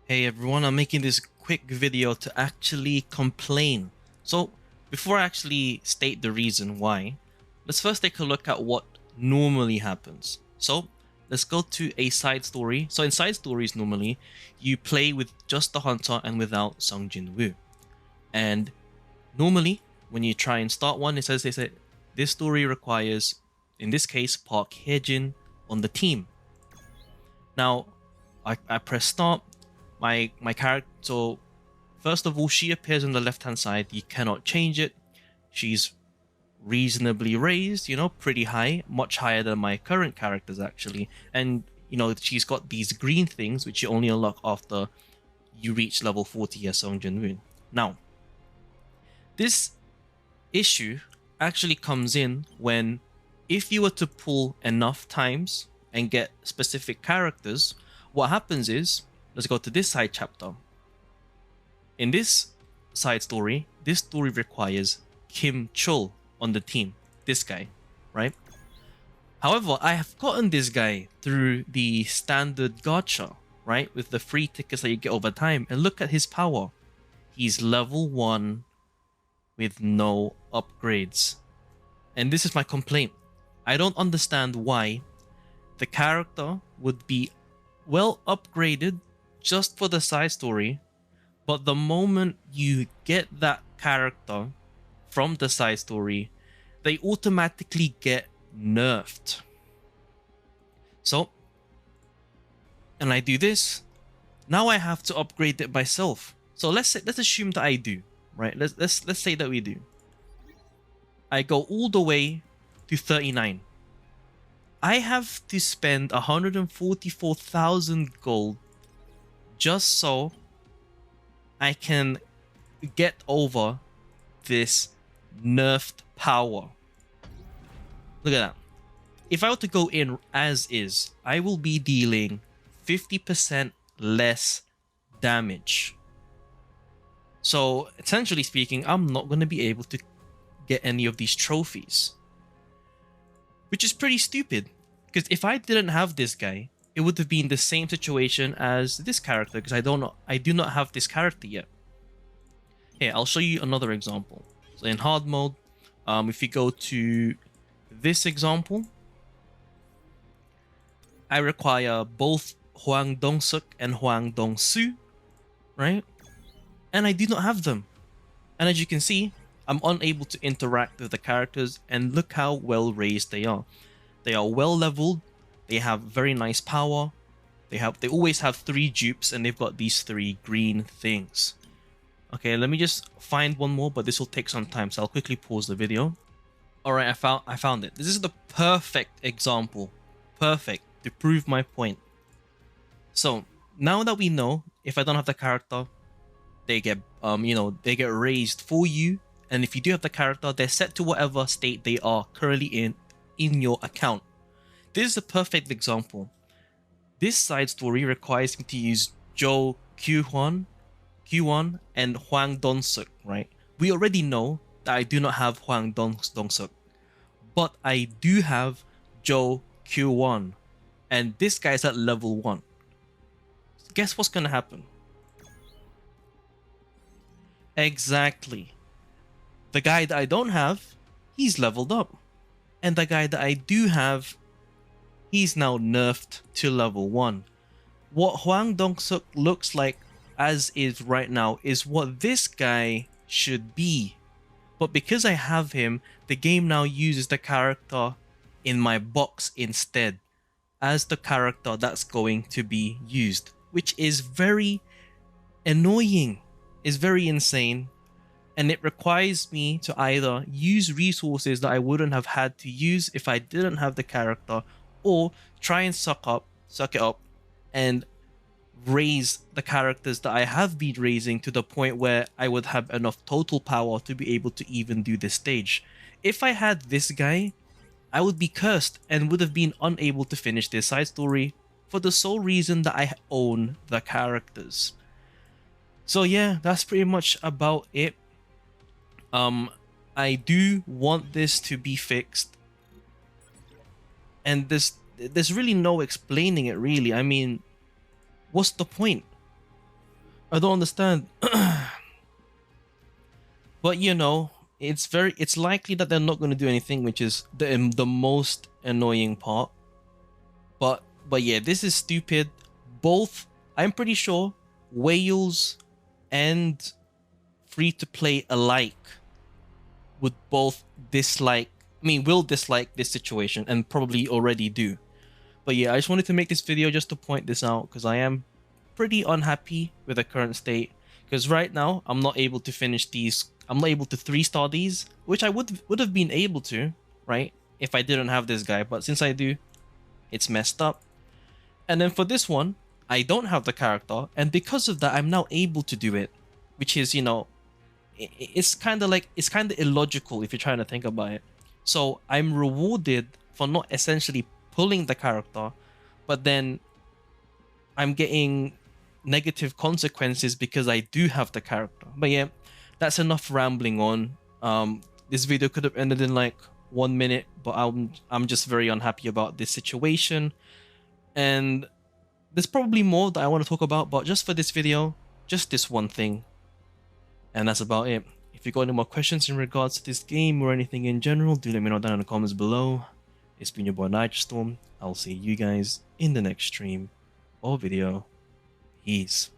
Hey everyone, I'm making this quick video to actually complain. So, before I actually state the reason why, let's first take a look at what normally happens. So, let's go to a side story. So, in side stories, normally, you play with just the hunter and without Sung Jin Woo. And normally, when you try and start one, it says this story requires, in this case, Park Hye-jin on the team. Now, I press start. My character. So first of all, she appears on the left hand side. You cannot change it. She's reasonably raised, pretty high, much higher than my current characters actually. And she's got these green things which you only unlock after you reach level 40 as Song Jin-woon. Now, this issue actually comes in when, if you were to pull enough times and get specific characters, what happens is, let's go to this side chapter. In this side story, this story requires Kim Chul on the team. This guy, right? However, I have gotten this guy through the standard gacha, right? With the free tickets that you get over time. And look at his power. He's level 1 with no upgrades. And this is my complaint. I don't understand why the character would be well upgraded just for the side story, but the moment you get that character from the side story, they automatically get nerfed. So, and I do this, now I have to upgrade it myself. So let's assume that I do, right? Let's say that we do. I go all the way to 39. I have to spend 144,000 gold just so I can get over this nerfed power. Look at that. If I were to go in as is, I will be dealing 50% less damage. So, essentially speaking, I'm not going to be able to get any of these trophies. Which is pretty stupid. Because if I didn't have this guy, it would have been the same situation as this character, because I do not have this character yet. Here, I'll show you another example. So in hard mode, if you go to this example, I require both Hwang Dong-suk and Hwang Dong-soo, right? And I do not have them. And as you can see, I'm unable to interact with the characters, and look how well raised they are. They are well leveled. They have very nice power. They always have 3 dupes, and they've got these 3 green things. Okay, let me just find one more, but this will take some time, so I'll quickly pause the video. All right, I found it. This is the perfect example, perfect to prove my point. So now that we know, if I don't have the character, they get they get raised for you, and if you do have the character, they're set to whatever state they are currently in your account. This is a perfect example. This side story requires me to use Jo Kyuhwan and Hwang Dong-suk, right? We already know that I do not have Hwang Dong-suk, but I do have Jo Kyuhwan, and this guy's at level 1. Guess what's gonna happen? Exactly. The guy that I don't have, he's leveled up. And the guy that I do have, he's now nerfed to level 1. What Hwang Dong-suk looks like as is right now is what this guy should be. But because I have him, the game now uses the character in my box instead as the character that's going to be used, which is very annoying, is very insane. And it requires me to either use resources that I wouldn't have had to use if I didn't have the character, or try and suck it up and raise the characters that I have been raising to the point where I would have enough total power to be able to even do this stage. If I had this guy, I would be cursed and would have been unable to finish this side story for the sole reason that I own the characters. So yeah, that's pretty much about it. I do want this to be fixed, and there's really no explaining it really. I mean, what's the point? I don't understand. But you know, it's likely that they're not going to do anything, which is the most annoying part. But yeah, this is stupid. Both, I'm pretty sure, whales and free to play alike would both dislike. I mean, will dislike this situation and probably already do. But yeah, I just wanted to make this video just to point this out because I am pretty unhappy with the current state. Because right now, I'm not able to finish these. I'm not able to 3-star these, which I would have been able to, right? If I didn't have this guy. But since I do, it's messed up. And then for this one, I don't have the character. And because of that, I'm now able to do it. Which is, you know, it's kind of like, it's kind of illogical if you're trying to think about it. So I'm rewarded for not essentially pulling the character, but then I'm getting negative consequences because I do have the character. But yeah, that's enough rambling on. This video could have ended in like 1 minute, but I'm just very unhappy about this situation. And there's probably more that I want to talk about, but just for this video, just this one thing. And that's about it. If you got any more questions in regards to this game or anything in general, do let me know down in the comments below. It's been your boy Nitrostorm. I'll see you guys in the next stream or video. Peace.